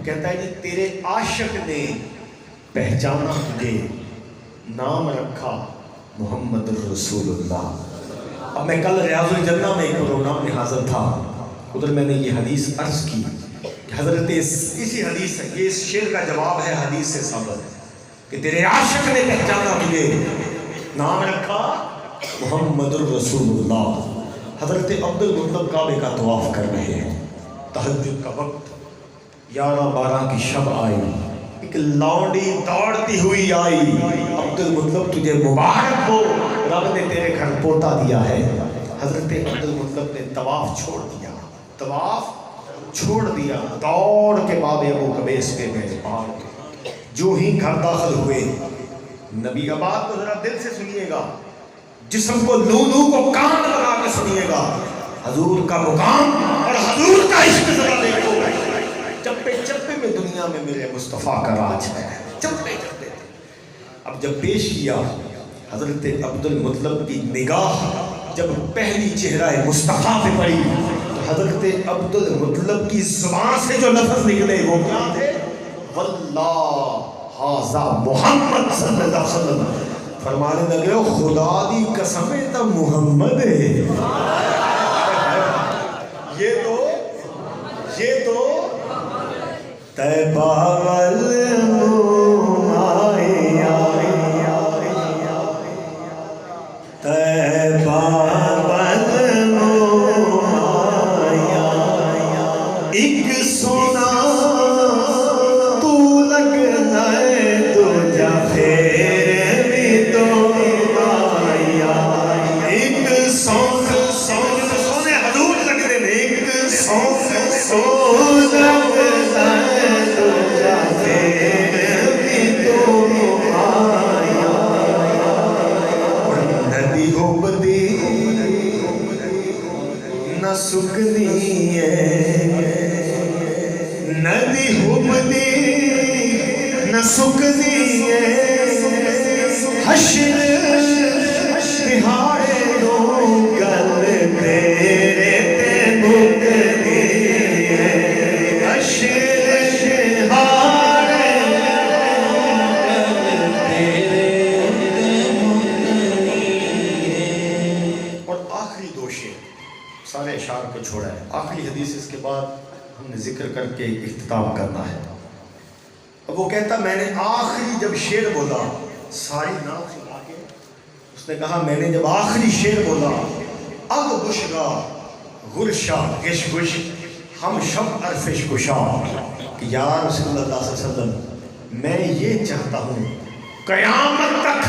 کہتا ہے کہ تیرے عاشق نے پہچانا تجھے، نام رکھا محمد الرسول اللہ۔ اب میں کل ریاض الجنہ میں ایک پروگرام میں حاضر تھا، ادھر میں نے یہ حدیث عرض کی کہ حضرت اسی حدیث ہے، یہ اس شعر کا جواب ہے حدیث سے ثابت کہ تیرے عاشق نے پہچانا تجھے، نام رکھا محمد الرسول اللہ۔ حضرت عبد المطلب کعبے کا طواف کر رہے ہیں، تہجد کا وقت، 11-12 کی شب آئی، ایک لونڈی دوڑتی ہوئی آئی، عبد المطلب تجھے مبارک ہو، رب نے تیرے گھر پوتا دیا ہے۔ حضرت عبد المطلب نے طواف چھوڑ دیا، دوڑ کے باب ابو قبیس پہ گئے، جو ہی گھر داخل ہوئے، نبی کا بات کو ذرا دل سے سنیے گا، جسم کو لولو کو کان بنا کے سنیے گا، حضور کا مقام اور حضور کا عشق ذرا دیکھو۔ چپے چپے میں دنیا میں میرے مصطفیٰ کا راج ہے، چپے چپے۔ اب جب پیش کیا حضرت عبد المطلب کی نگاہ جب پہلی چہرہ مصطفیٰ پہ پڑی تو حضرت عبد المطلب کی زبان سے جو لفظ نکلے وہ کیا تھے؟ واللہ ھذا محمد صلی اللہ علیہ وسلم۔ فرمانے لگے خدا دی قسم ہے تو محمد ہے، یہ تو طیبہ والموم آئی طیبہ والموم آئی، ایک سونا تو لگنا ہے تجھا پھر بھی تو آیا، ایک سونے حضور لگنے میں، ایک سونا لگنا ہے تجھا پھر بھی تو آیا، ندی ہو بدی نہ سکھنی ہے، ندی ہو بدی نہ سکھنی ہے، حشر نہارے دو گل تیرے تے مکنی ہے، حشر نہارے گل تیرے تے مکنی ہے۔ اور آخری دو شعر، سارے اشعار کو چھوڑا ہے، آخری حدیث اس کے بعد ہم نے ذکر کر کے اختتام کرنا ہے۔ اب وہ کہتا میں نے آخری جب شعر بولا، ساری نام سنا کے اس نے کہا میں نے جب آخری شعر بولا، اگ بشگا غرشا گش گش ہم شب عرفش کشا، کہ یا رسول اللہ صلی اللہ علیہ وسلم میں یہ چاہتا ہوں قیامت تک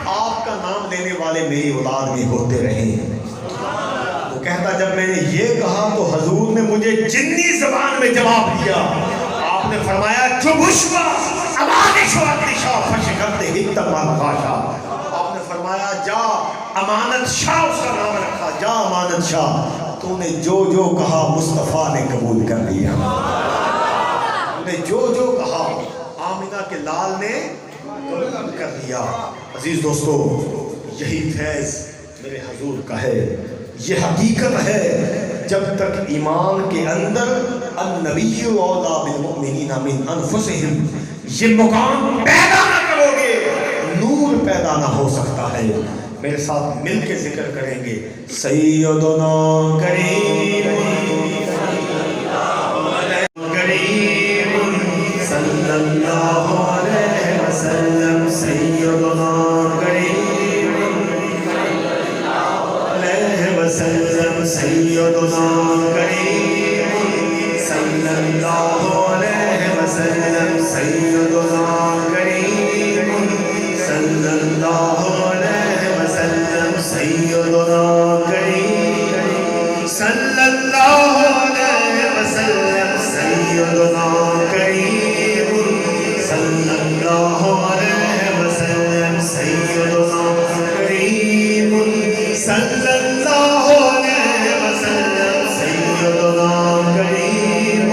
آپ کا نام لینے والے میری اولاد میں ہوتے رہیں۔ وہ کہتا جب میں نے یہ کہا تو حضور نے مجھے جنی زبان میں جواب دیا، آپ نے فرمایا جو بشوا امانش و اقتشا فشکرت ہتم الغاشا، آپ نے فرمایا جا امانت شاہ، اس کا نام رکھا، جا امانت شاہ، تو نے جو جو کہا مصطفیٰ نے قبول کر لیا، تو نے جو جو کہا آمنہ کے لال نے قبول کر لیا۔ عزیز دوستو، یہی فیض میرے حضور کا ہے، یہ حقیقت ہے، جب تک ایمان کے اندر النبی اولیٰ بالمؤمنین من انفسہم یہ مقام پیدا نہ کرو گے، نور پیدا نہ ہو سکتا ہے۔ میرے ساتھ مل کے ذکر کریں گے، سیدنا کریم صلی اللہ علیہ وسلم، سیدنا کریم علیہ وسلم، سیدنا کریم صلی اللہ علیہ وسلم، سیدنا کریم صلی اللہ علیہ وسلم، سیدنا کریم صلی اللہ علیہ وسلم، سیدنا کریم صلی اللہ علیہ وسلم، سیدنا کریم صلی اللہ علیہ وسلم، سیدنا کریم۔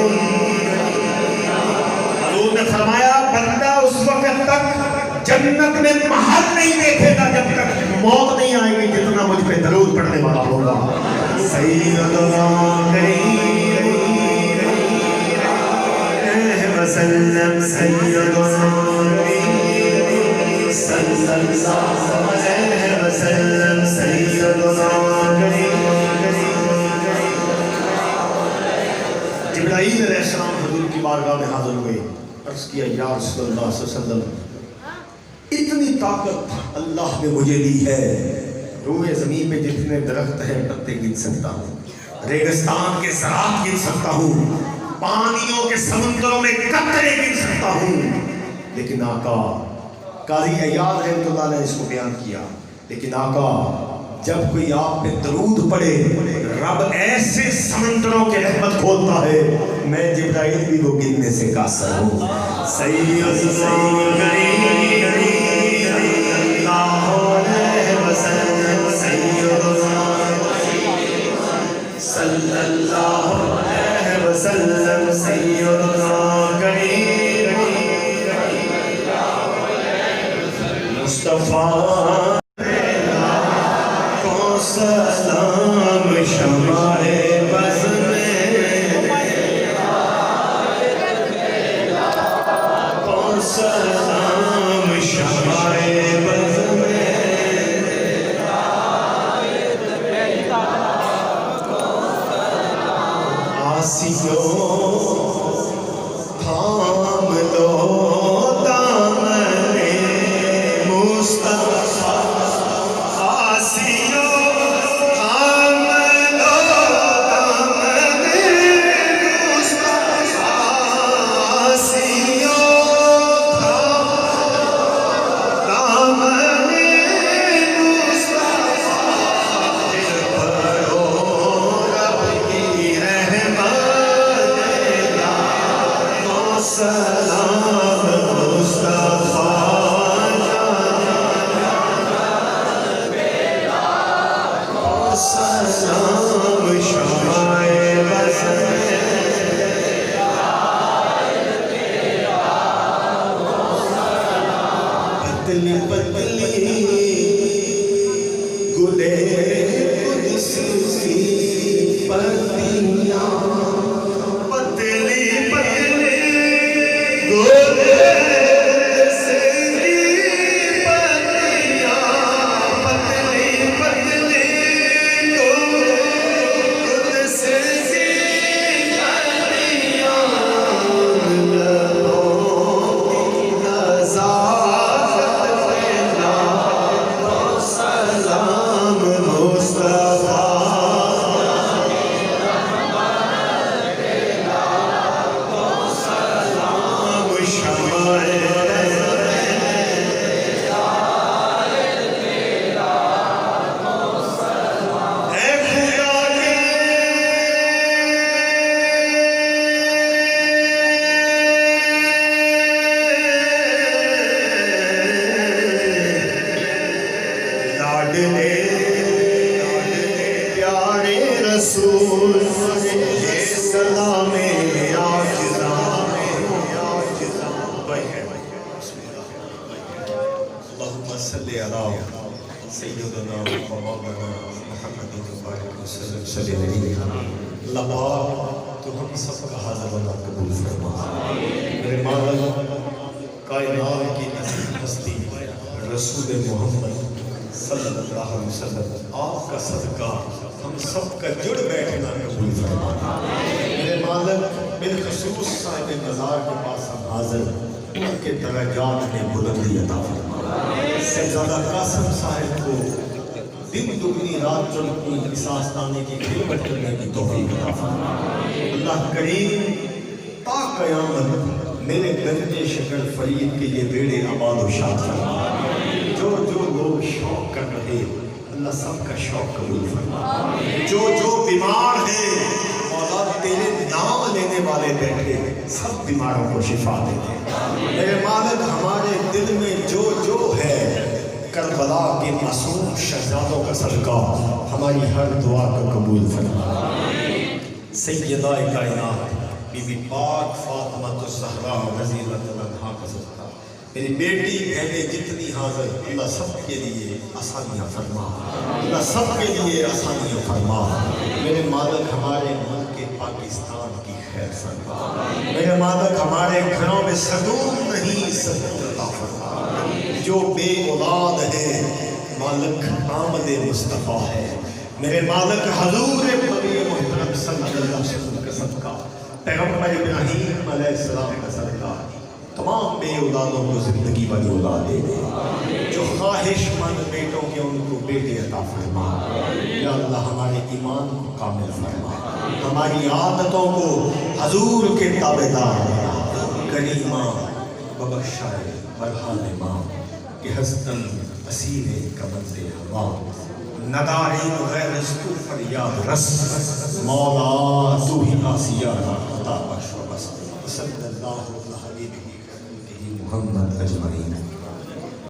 حضور نے فرمایا بندہ اس وقت تک جنت میں محل نہیں دیکھے گا جب تک موت نہیں آئے گی جتنا مجھ پہ درود پڑھنے والا ہوگا۔ سیدنا کریم وسلم سیدنا صلی اللہ علیہ وسلم سیدنا جبرائیل علیہ السلام حضور کی بارگاہ میں حاضر ہوئے، عرض کیا یا رسول اللہ صلی اللہ علیہ وسلم اتنی طاقت اللہ نے مجھے دی ہے، روئے زمین پہ جتنے درخت ہیں پتے گن سکتا ہوں، ریگستان کے زراعت گن سکتا ہوں، پانیوں کے سمندروں میں قطرے گن سکتا ہوں، لیکن آقا قاضی عیاض رحمۃ اللہ نے اس کو بیان کیا، لیکن آقا جب کوئی آپ پہ درود پڑے رب ایسے سمندروں کے رحمت کھولتا ہے، میں جبرائیل بھی وہ گننے سے قاصر ہوں۔ صلی اللہ علیہ وسلم سیدنا کریم مصطفیٰ کو سلام شمع بز میں کو سلام شمع بز میں تھام لو دامن مصطفیٰ، آسیو تھام لو دامن مصطفیٰ، آسیو تھام دامن مصطفیٰ، دل بھرو رب کی رحمت، سلام مصطفیٰ سلام شمع بز میں پتلی پتلی گلے قدس کی پتیاں، پتلی پتلی پیارے رسول یہ سلام اللہم صلی علی سیدنا مولانا محمد مبارک وسلم صلی اللہ علیہ وسلم۔ اللہ پاک تو ہم سب کا حاضر بنا قبول فرما۔ میرے مولا کائنات کی عظیم ہستی رسول محمد صلی اللہ علیہ وسلم، آپ کا صدقہ ہم سب کا جڑ بیٹھنا قبول فرما۔ میرے مالک بالخصوص صاحب مزار کے پاس ہم حاضر، ان کے درجات میں بلندی عطا فرما۔ شہزادہ قاسم صاحب کو دن دگنی رات چڑھتی اس آستانے کی خدمت کرنے کی توفیق عطا فرما۔ اللہ کریم تا قیامت میرے گنج شکر فرید کے یہ بیڑے آباد و شاد فرما۔ جو لوگ شوق کر رہے اللہ سب کا شوق قبول فرما۔ جو بیمار ہیں مولا تیرے نام لینے والے بیٹھے سب بیماروں کو شفا دے دے۔ میرے مالک ہمارے دل میں جو ہے کربلا کے معصوم شہزادوں کا صدقہ ہماری ہر دعا کو قبول فرما۔ سیدہ کائنات بی بی پاک فاطمہ الزہرا رضی اللہ عنہا کا صدقہ، میری بیٹی بہنیں جتنی حاضر اللہ سب کے لیے آسانیاں فرما، اللہ سب کے لیے آسانیاں فرما۔ میرے مالک ہمارے ملک پاکستان کی خیر فرما میرے مالک ہمارے گھروں میں سکون نہیں سکون عطا فرما جو بے اولاد ہے مالک آمد مصطفیٰ ہے میرے مالک حضور نبی محترم صلی اللہ علیہ وسلم کا صدقہ پیغمبر ابراہیم علیہ السلام کا صدقہ تمام بے اولادوں کو زندگی والی اولاد دے دے جو خواہش مند بیٹوں کے ان کو بیٹے عطا فرما یا اللہ ہمارے ایمان کو کامل فرما ہماری عادتوں کو حضور کے تابعدار بنا کریمہ ببخشائے برحان ماں کہ حسن اسیر کمند ہوا نداری غیر رزق فریاد رس مولا تو ہی آسیہ عطا بخش و بس صلی اللہ علیہ محمد اجمعین